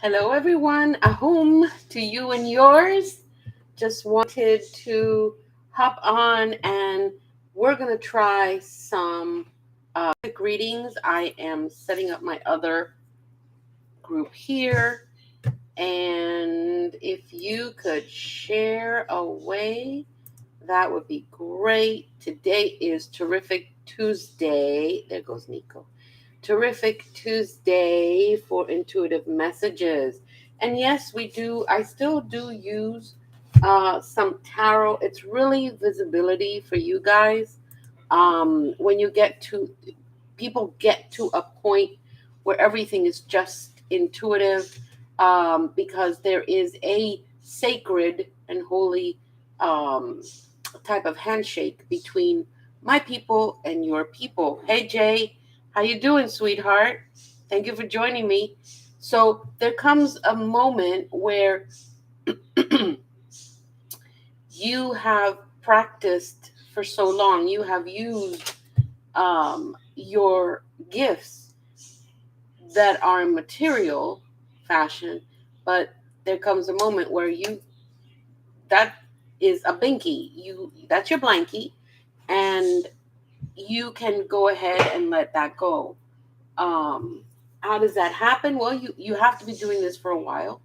Hello, everyone. Ahum to you and yours. Just wanted to hop on and we're going to try some quick readings. I am setting up my other group here. And if you could share away, that would be great. Today is Terrific Tuesday. There goes Nico. Terrific Tuesday for intuitive messages. And yes, we do. I still do use some tarot. It's really visibility for you guys. When you get to, people get to a point where everything is just intuitive because there is a sacred and holy um, type of handshake between my people and your people. Hey Jay, how you doing, sweetheart? Thank you for joining me. So there comes a moment where you have practiced for so long, you have used your gifts that are in material fashion, but there comes a moment where that is a binky. That's your blankie, and you can go ahead and let that go. Um, how does that happen? Well, you have to be doing this for a while,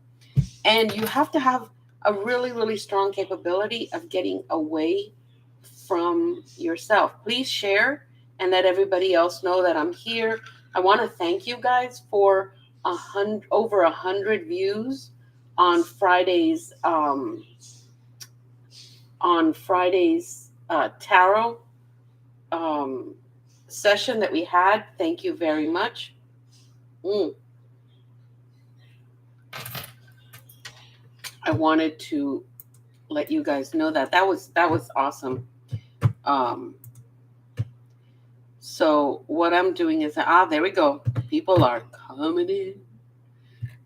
and you have to have a really really strong capability of getting away from yourself. Please share and let everybody else know that I'm here. I want to thank you guys for over 100 views on Friday's tarot um, session that we had. Thank you very much. Mm. I wanted to let you guys know that was awesome. Um, so what I'm doing is there we go. People are coming in.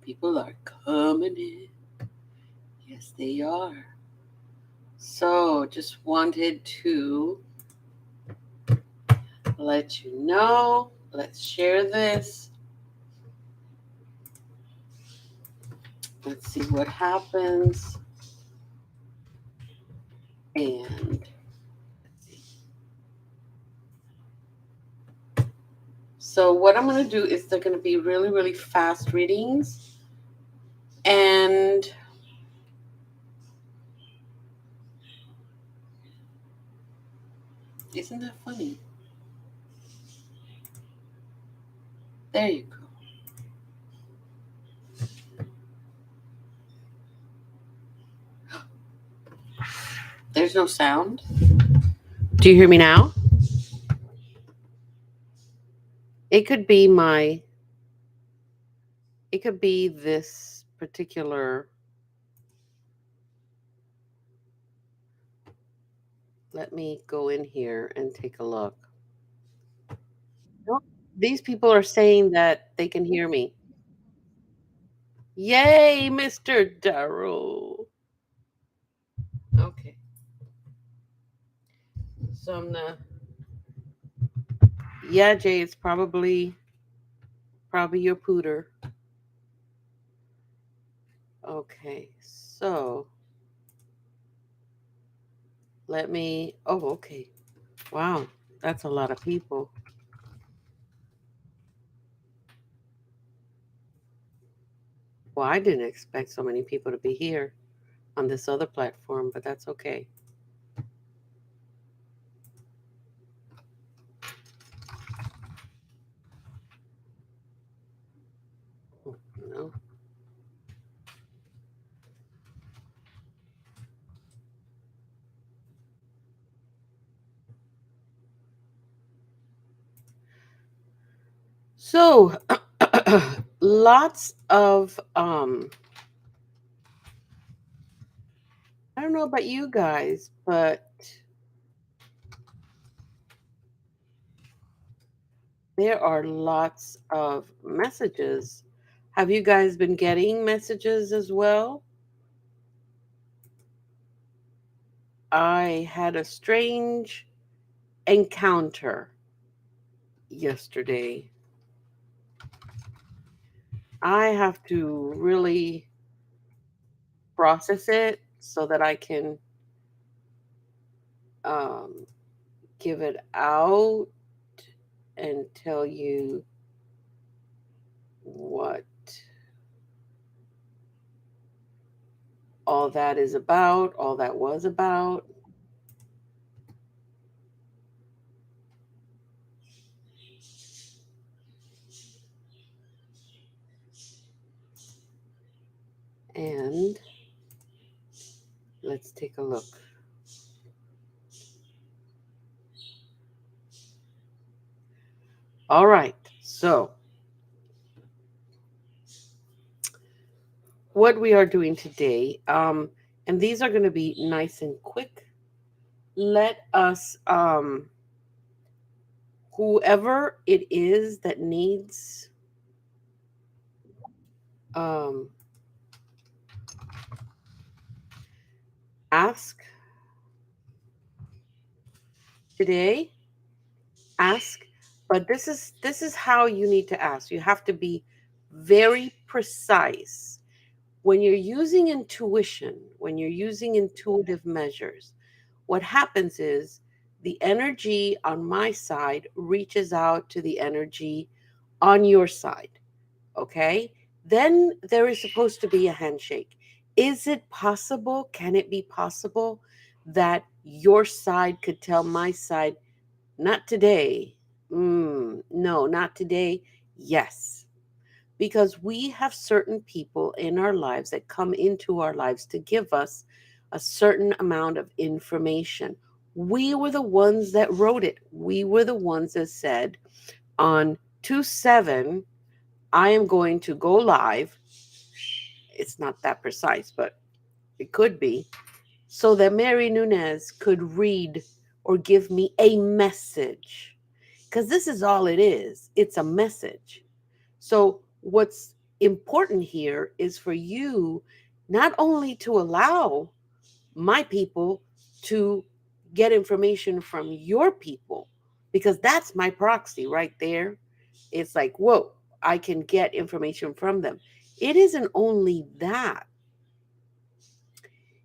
People are coming in. Yes, they are. So just wanted to let you know. Let's share this. Let's see what happens. And so what I'm going to do is they're going to be really, really fast readings. And isn't that funny? There you go. There's no sound. Do you hear me now? It could be this particular. Let me go in here and take a look. Nope. These people are saying that they can hear me. Yay, Mr. Darrow. Okay. So I'm not. Yeah, Jay, it's probably your pooter. Okay, so let me. Oh, okay. Wow, that's a lot of people. Well, I didn't expect so many people to be here on this other platform, but that's okay. No. So, lots of I don't know about you guys, but there are lots of messages. Have you guys been getting messages as well? I had a strange encounter yesterday. I have to really process it so that I can um, give it out and tell you what all that is about, all that was about. And let's take a look. All right. So, what we are doing today, and these are going to be nice and quick. Let us, whoever it is that needs, um, ask today. Ask, but this is how you need to ask. You have to be very precise when you're using intuition, when you're using intuitive measures. What happens is the energy on my side reaches out to the energy on your side. Okay, then there is supposed to be a handshake. Is it possible, can it be possible that your side could tell my side, not today? No, not today. Yes, because we have certain people in our lives that come into our lives to give us a certain amount of information. We were the ones that wrote it. We were the ones that said on 2/7, I am going to go live. It's not that precise, but it could be, so that Mary Nunez could read or give me a message. Because this is all it is, it's a message. So, what's important here is for you not only to allow my people to get information from your people, because that's my proxy right there. It's like, whoa, I can get information from them. It isn't only that,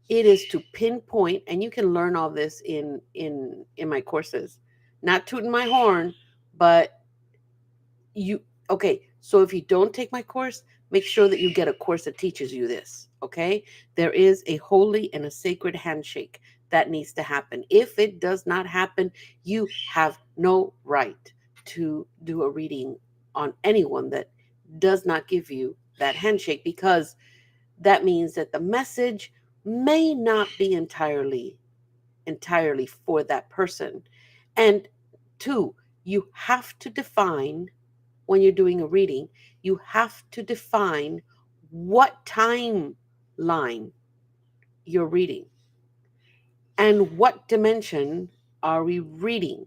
it is to pinpoint, and you can learn all this in my courses. Not tooting my horn, but you, okay, so if you don't take my course, make sure that you get a course that teaches you this. Okay, there is a holy and a sacred handshake that needs to happen. If it does not happen, you have no right to do a reading on anyone that does not give you that handshake, because that means that the message may not be entirely for that person. And two, you have to define, when you're doing a reading, you have to define what timeline you're reading and what dimension are we reading.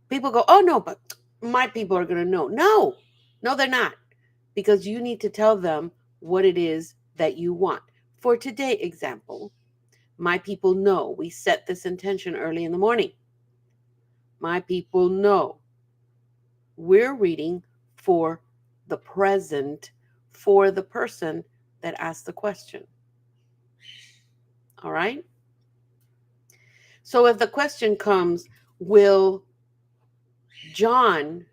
People go, oh no, but my people are going to know. No, no, they're not, because you need to tell them what it is that you want. For today example, my people know we set this intention early in the morning. My people know we're reading for the present, for the person that asked the question. All right? So if the question comes, will John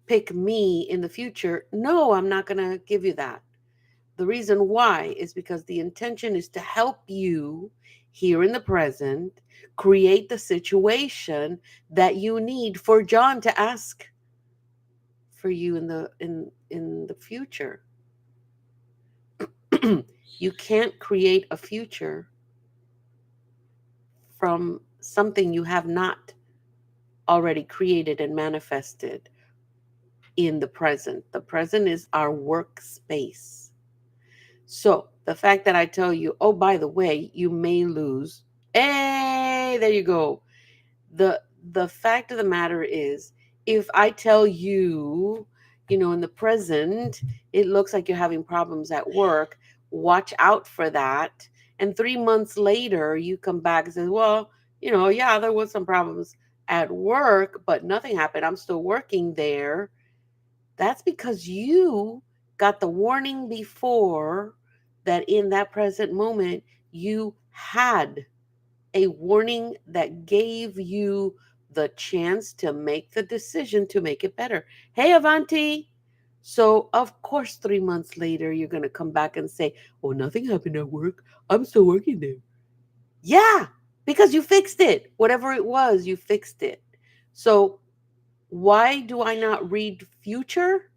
pick me in the future? No, I'm not going to give you that. The reason why is because the intention is to help you here in the present create the situation that you need for John to ask for you in the future. You can't create a future from something you have not already created and manifested in the present. The present is our workspace. So the fact that I tell you, oh, by the way, you may lose. Hey, there you go. The fact of the matter is, if I tell you, in the present, it looks like you're having problems at work, watch out for that. And 3 months later, you come back and say, well, yeah, there was some problems at work, but nothing happened. I'm still working there. That's because you got the warning before that in that present moment you had a warning that gave you the chance to make the decision to make it better. Hey, Avanti. So, of course, 3 months later, you're going to come back and say, oh, nothing happened at work. I'm still working there. Yeah, because you fixed it. Whatever it was, you fixed it. So, why do I not read future?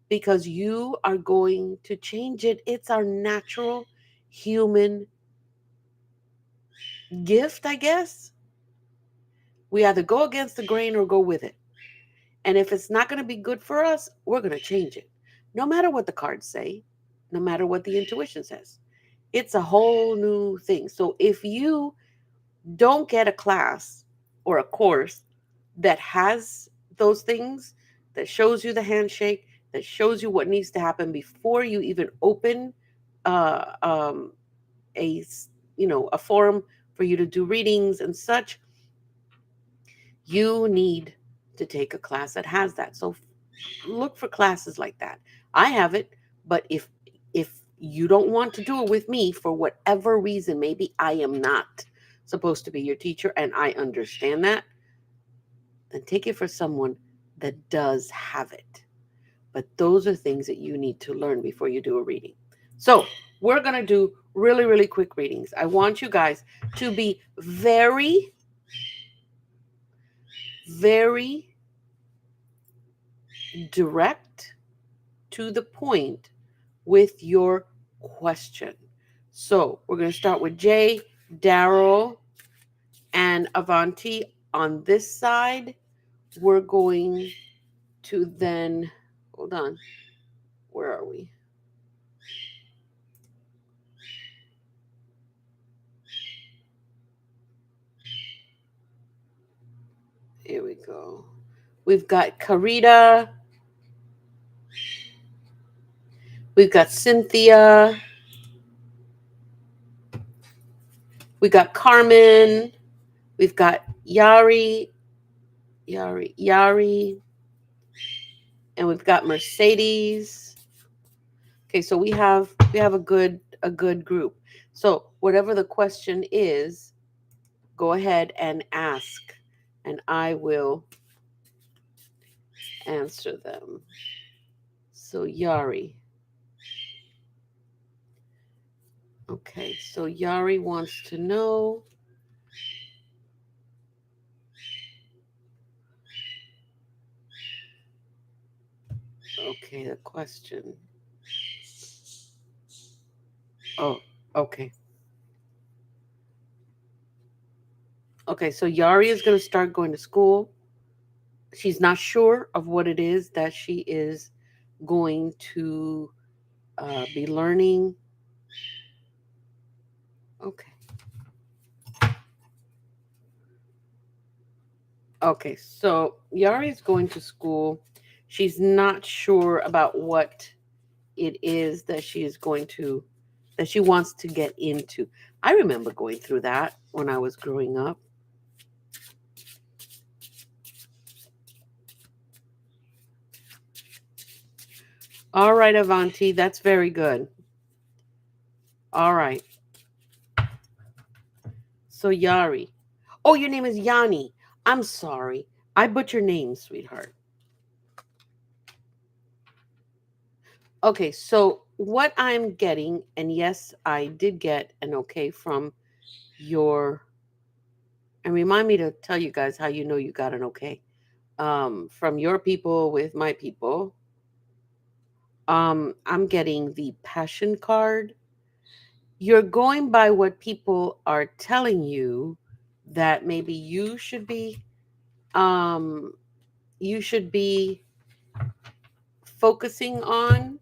Because you are going to change it. It's our natural human gift, I guess. We either go against the grain or go with it. And if it's not going to be good for us, we're going to change it. No matter what the cards say, no matter what the intuition says. It's a whole new thing. So if you don't get a class or a course that has those things, that shows you the handshake, that shows you what needs to happen before you even open uh, um, a a forum for you to do readings and such, you need to take a class that has that. So look for classes like that. I have it, but if you don't want to do it with me for whatever reason, maybe I am not supposed to be your teacher and I understand that, then take it for someone that does have it. But those are things that you need to learn before you do a reading. So, we're going to do really, really quick readings. I want you guys to be very, very direct to the point with your question. So we're going to start with Jay, Daryl, and Avanti on this side. We're going to then, hold on, where are we? Here we go. We've got Karita, we've got Cynthia, we got Carmen, we've got Yari, and we've got Mercedes. Okay, so we have a good group. So whatever the question is, go ahead and ask, and I will answer them. So Yari. Okay, so Yari wants to know. Okay, the question. Oh, okay. Okay, so Yari is going to start going to school. She's not sure of what it is that she is going to be learning. Okay. Okay, so Yari is going to school. She's not sure about what it is that she wants to get into. I remember going through that when I was growing up. All right, Avanti, that's very good. All right. So Yari. Oh, your name is Yanni. I'm sorry. I butcher names, sweetheart. Okay, so what I'm getting, and yes, I did get an okay from your, and remind me to tell you guys how you know you got an okay. From your people with my people. I'm getting the passion card. You're going by what people are telling you that maybe um you should be focusing on,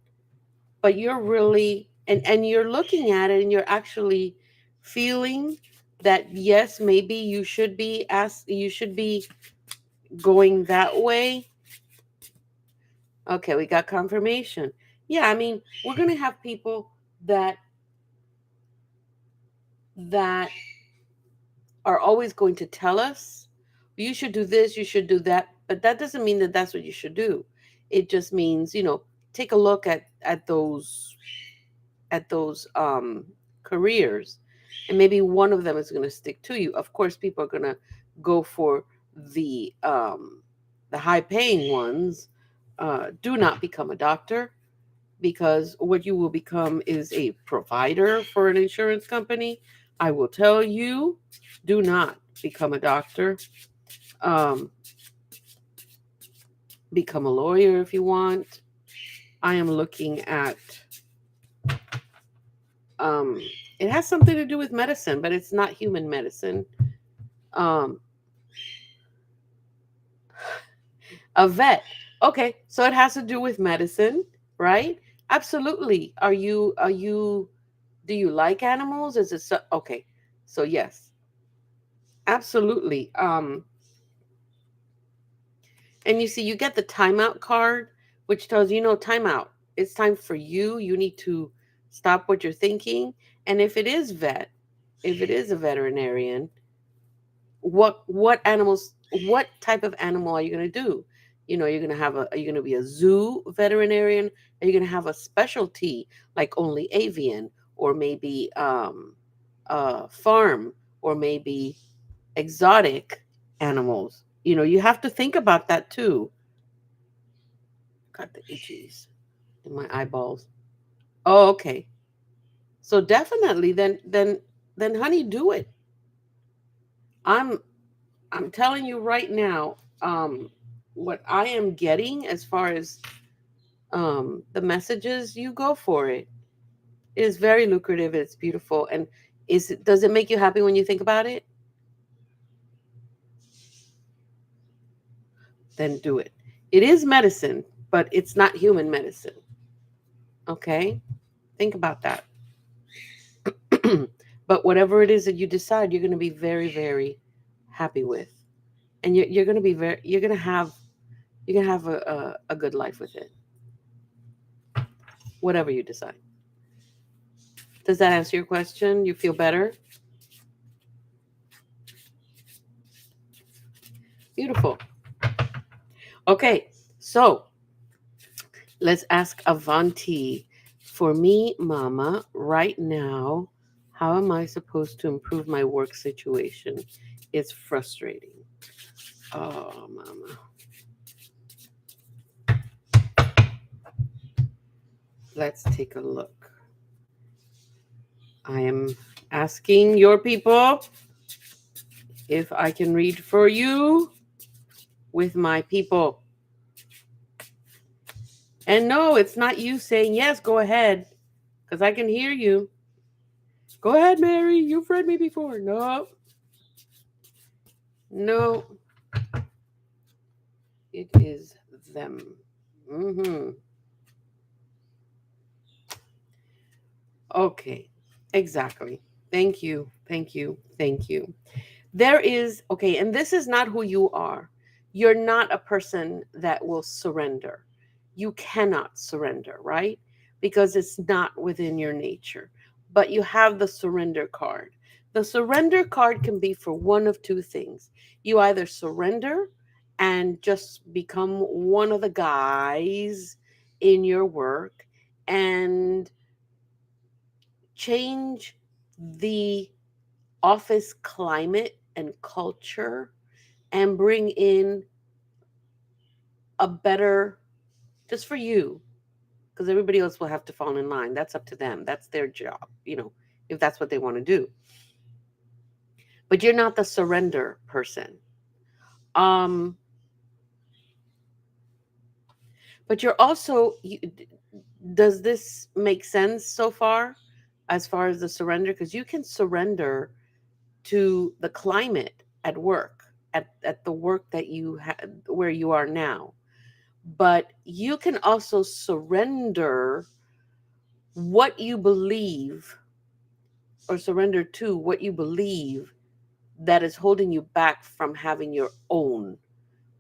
but you're really and you're looking at it and you're actually feeling that yes, maybe you should be going that way. Okay, we got confirmation. Yeah, I mean, we're going to have people that are always going to tell us you should do this, you should do that, but that doesn't mean that that's what you should do. It just means, take a look at those careers, and maybe one of them is going to stick to you. Of course, people are going to go for the um, the high paying ones. Do not become a doctor, because what you will become is a provider for an insurance company. I will tell you, do not become a doctor. Um, become a lawyer if you want. I am looking at um, it has something to do with medicine, but it's not human medicine. Um, a vet. Okay, so it has to do with medicine, right? Absolutely. Are you do you like animals? Is it okay? So yes, absolutely. And you see, you get the timeout card, which tells you, timeout. It's time for you. You need to stop what you're thinking. And if it is a veterinarian, what animals, what type of animal are you going to do? You're going to are you going to be a zoo veterinarian? Are you going to have a specialty like only avian, or maybe farm, or maybe exotic animals? You have to think about that too. Got the itchies in my eyeballs. Oh, okay. So definitely, then honey, do it. I'm I'm telling you right now, what I am getting as far as the messages, you go for it. It is very lucrative. It's beautiful. And does it make you happy when you think about it? Then do it. It is medicine, but it's not human medicine. Okay? Think about that. But whatever it is that you decide, you're going to be very, very happy with. And you're going to be you're going to have a good life with it. Whatever you decide. Does that answer your question? You feel better? Beautiful. Okay, so let's ask Avanti. For me, Mama, right now, how am I supposed to improve my work situation? It's frustrating. Oh, Mama. Let's take a look. I am asking your people if I can read for you with my people. And no, it's not you saying yes, go ahead, because I can hear you. Go ahead, Mary. You've read me before. No, no, it is them. Mm-hmm. Okay, exactly. Thank you. Thank you. Thank you. There is, okay, and this is not who you are. You're not a person that will surrender. You cannot surrender, right? Because it's not within your nature. But you have the surrender card. The surrender card can be for one of two things. You either surrender and just become one of the guys in your work and change the office climate and culture and bring in a better, just for you, because everybody else will have to fall in line. That's up to them. That's their job, if that's what they want to do. But you're not the surrender person. Um, but you're also, does this make sense so far as the surrender? Because you can surrender to the climate at work, at the work that you had where you are now. But you can also surrender what you believe, or surrender to what you believe, that is holding you back from having your own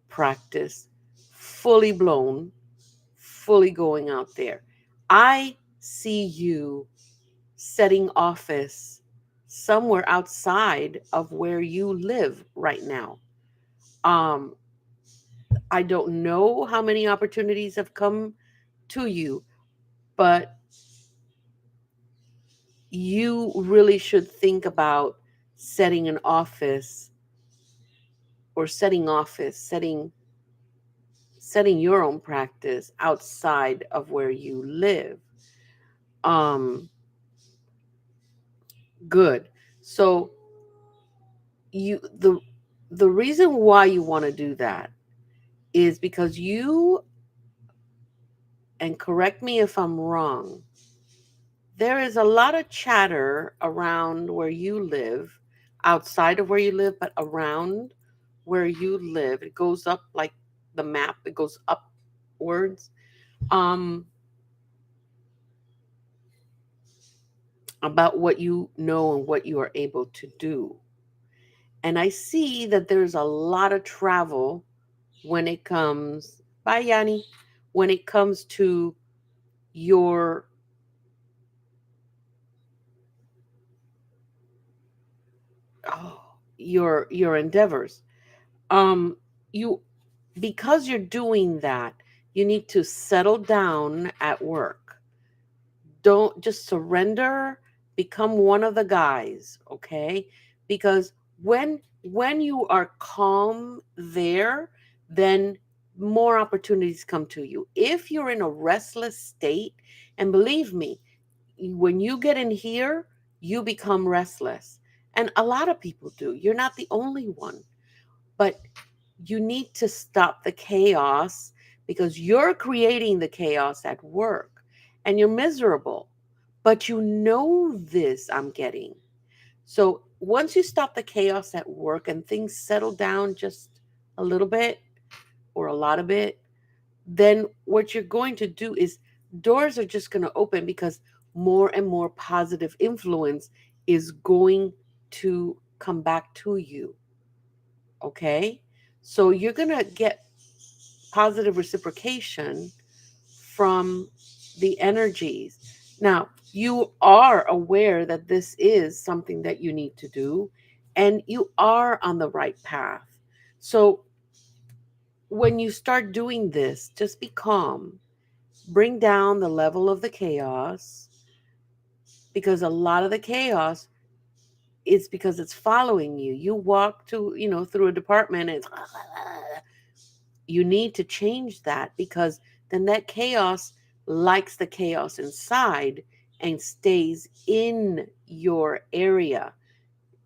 practice fully blown, fully going out there. I see you setting office somewhere outside of where you live right now. Um, I don't know how many opportunities have come to you, but you really should think about setting an office or setting your own practice outside of where you live. Um Good. So you the reason why you want to do that is because you, and correct me if I'm wrong, there is a lot of chatter around where you live, outside of where you live, but around where you live. It goes up like the map, it goes upwards. Um, about what you know and what you are able to do. And I see that there's a lot of travel when it comes, bye Yanni, when it comes to your oh, your endeavors. Um, you, because you're doing that, you need to settle down at work. Don't just surrender, become one of the guys, okay? Because when you are calm there, then more opportunities come to you. If you're in a restless state, and believe me, when you get in here, you become restless. And a lot of people do. You're not the only one. But you need to stop the chaos because you're creating the chaos at work and you're miserable. But you know this, I'm getting. So once you stop the chaos at work and things settle down just a little bit or a lot of it, then what you're going to do is doors are just going to open because more and more positive influence is going to come back to you. Okay? So you're going to get positive reciprocation from the energies. Now, you are aware that this is something that you need to do, and you are on the right path. So when you start doing this, just be calm, bring down the level of the chaos, because a lot of the chaos is because it's following you. You walk through a department and it's you need to change that because then that chaos likes the chaos inside and stays in your area,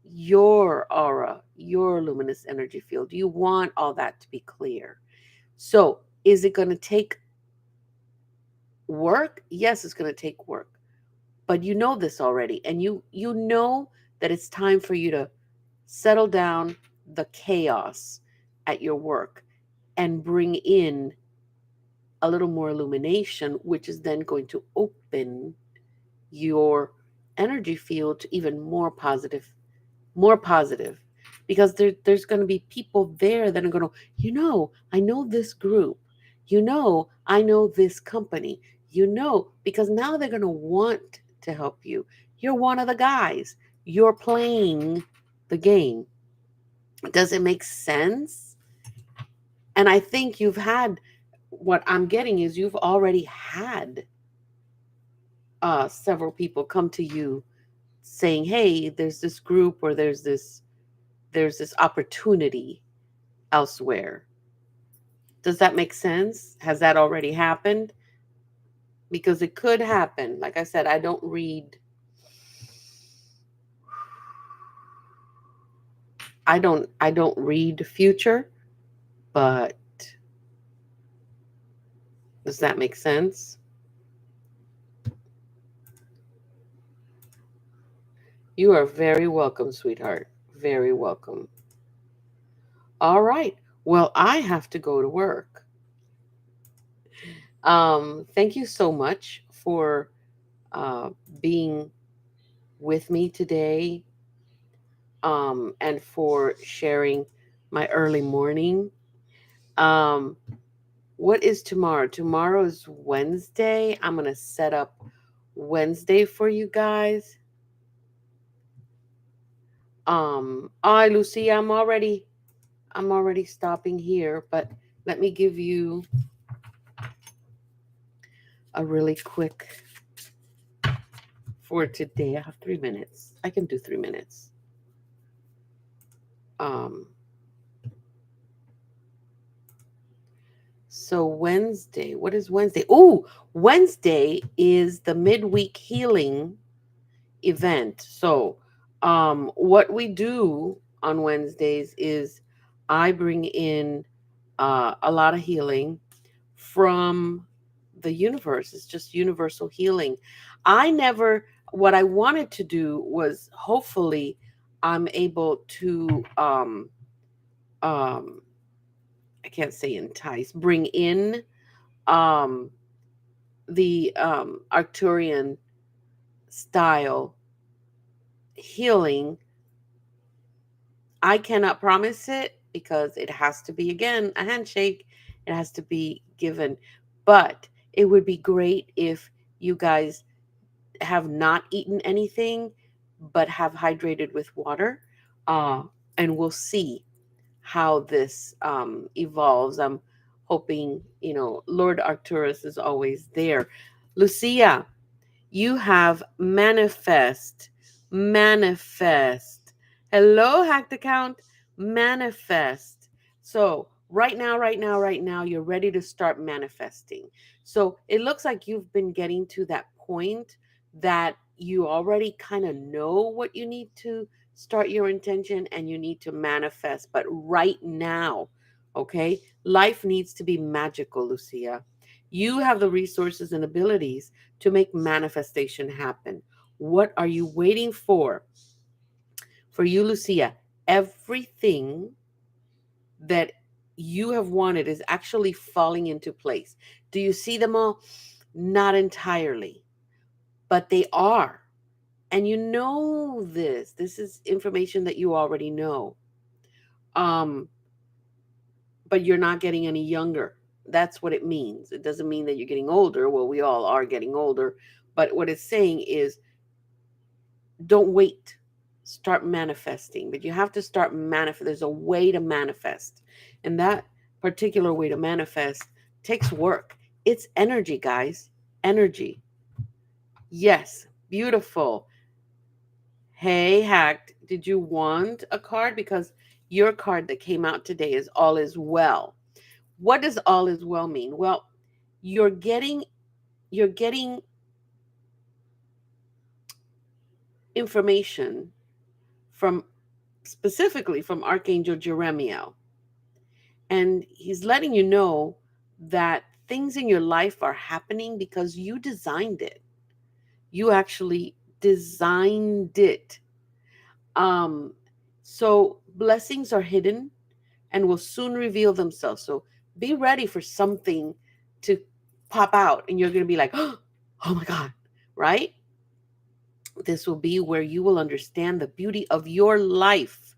your aura, your luminous energy field. You want all that to be clear. So, is it going to take work? Yes, it's going to take work. But you know this already, and you know that it's time for you to settle down the chaos at your work and bring in a little more illumination, which is then going to open your energy field to even more positive. Because there's going to be people there that are going to, I know this group, I know this company, because now they're going to want to help you. You're one of the guys, you're playing the game. Does it make sense? And I think what I'm getting is you've already had several people come to you saying, "Hey, there's this group or there's this opportunity elsewhere." Does that make sense? Has that already happened? Because it could happen. Like I said, I don't read future, but does that make sense? You are very welcome, sweetheart. Very welcome. All right. Well, I have to go to work. Thank you so much for uh, being with me today, and for sharing my early morning. Um, what is tomorrow? Tomorrow is Wednesday. I'm going to set up Wednesday for you guys. All right, Lucy, I'm already stopping here, but Let me give you a really quick for today. I have 3 minutes. I can do 3 minutes. Um, so Wednesday, what is Wednesday? Oh, Wednesday is the midweek healing event. So, what we do on Wednesdays is I bring in a lot of healing from the universe. It's just universal healing. I never, what I wanted to do was hopefully I'm able to, um, I can't say entice, bring in um, the Arcturian style healing. I cannot promise it because it has to be, again, a handshake. It has to be given. But it would be great if you guys have not eaten anything but have hydrated with water. Uh, and we'll see how this evolves. I'm hoping, Lord Arcturus is always there. Lucia, you have manifest, manifest. Hello, hacked account, manifest. So right now, you're ready to start manifesting. So it looks like you've been getting to that point that you already kind of know what you need to start your intention and you need to manifest. But right now, okay, life needs to be magical, Lucia. You have the resources and abilities to make manifestation happen. What are you waiting for? For you, Lucia, everything that you have wanted is actually falling into place. Do you see them all? Not entirely, but they are. And you know this. This is information that you already know. Um, but you're not getting any younger. That's what it means. It doesn't mean that you're getting older. Well, we all are getting older. But what it's saying is don't wait. Start manifesting. But you have to start manifest. There's a way to manifest. And that particular way to manifest takes work. It's energy, guys. Energy. Yes. Beautiful. Hey, Hacked, did you want a card? Because your card that came out today is All Is Well. What does All Is Well mean? Well, you're getting information from, specifically from Archangel Jeremiel. And he's letting you know that things in your life are happening because you designed it. You actually designed it. Um, so blessings are hidden and will soon reveal themselves. So be ready for something to pop out and you're going to be like, oh my God, right? This will be where you will understand the beauty of your life,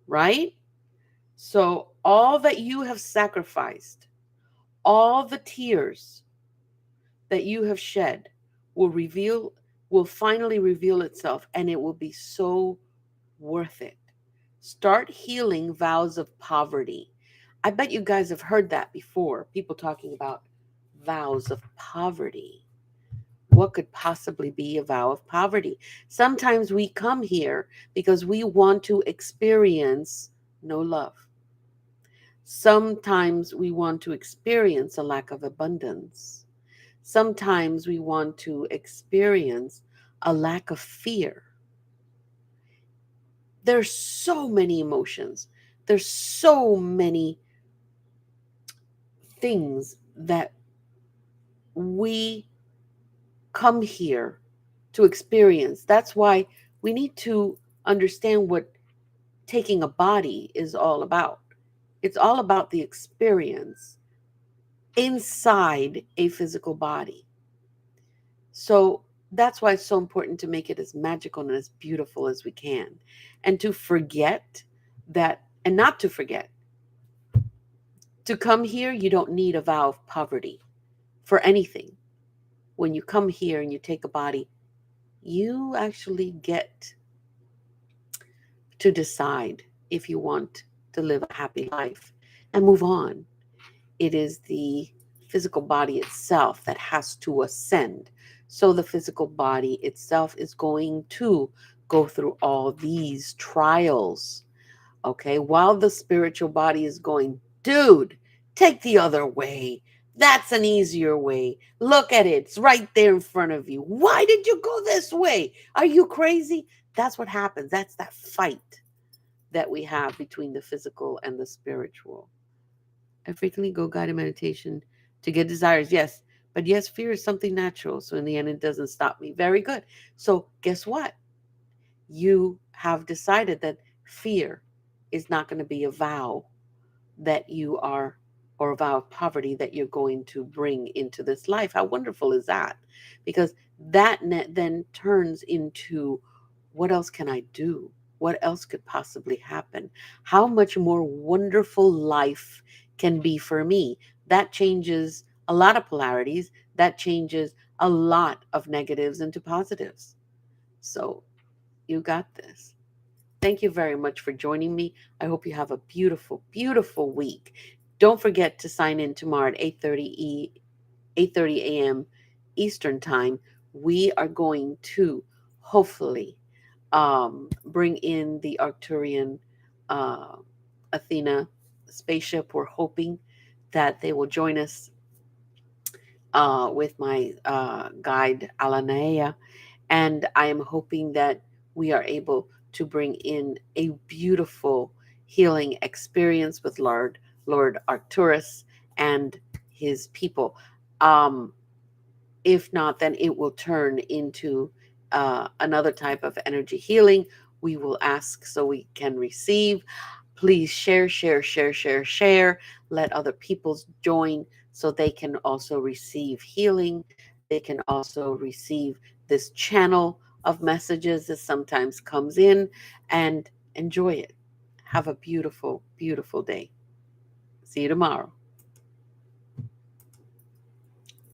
right? So all that you have sacrificed, all the tears that you have shed will finally reveal itself, and it will be so worth it. Start healing vows of poverty. I bet you guys have heard that before, people talking about vows of poverty. What could possibly be a vow of poverty? Sometimes we come here because we want to experience no love. Sometimes we want to experience a lack of abundance. Sometimes we want to experience a lack of fear. There's so many emotions. There's so many things that we come here to experience. That's why we need to understand what taking a body is all about. It's all about the experience inside a physical body. So that's why it's so important to make it as magical and as beautiful as we can. And to forget that, and not to forget, to come here, you don't need a vow of poverty for anything. When you come here and you take a body, you actually get to decide if you want to live a happy life and move on. it is the physical body itself that has to ascend. So the physical body itself is going to go through all these trials. Okay, while the spiritual body is going, dude, take the other way. That's an easier way. Look at it. It's right there in front of you. Why did you go this way? Are you crazy? That's what happens. That's that fight that we have between the physical and the spiritual. I frequently go guided meditation to get desires. Yes. But yes, fear is something natural. So in the end, it doesn't stop me. Very good. So guess what? You have decided that fear is not going to be a vow that you are, or a vow of poverty that you're going to bring into this life. How wonderful is that? Because that then turns into, what else can I do? What else could possibly happen? How much more wonderful life can be for me? That changes a lot of polarities. That changes a lot of negatives into positives. So you got this. Thank you very much for joining me. I hope you have a beautiful, beautiful week. Don't forget to sign in tomorrow at 8:30 a.m. Eastern Time. We are going to hopefully bring in the Arcturian uh, Athena spaceship. We're hoping that they will join us with my guide, Alanea, and I am hoping that we are able to bring in a beautiful healing experience with Lord Arcturus and his people. Um, if not, then it will turn into another type of energy healing. We will ask so we can receive. Please share, share, share, share, share. Let other people join so they can also receive healing. They can also receive this channel of messages that sometimes comes in, and enjoy it. Have a beautiful, beautiful day. See you tomorrow.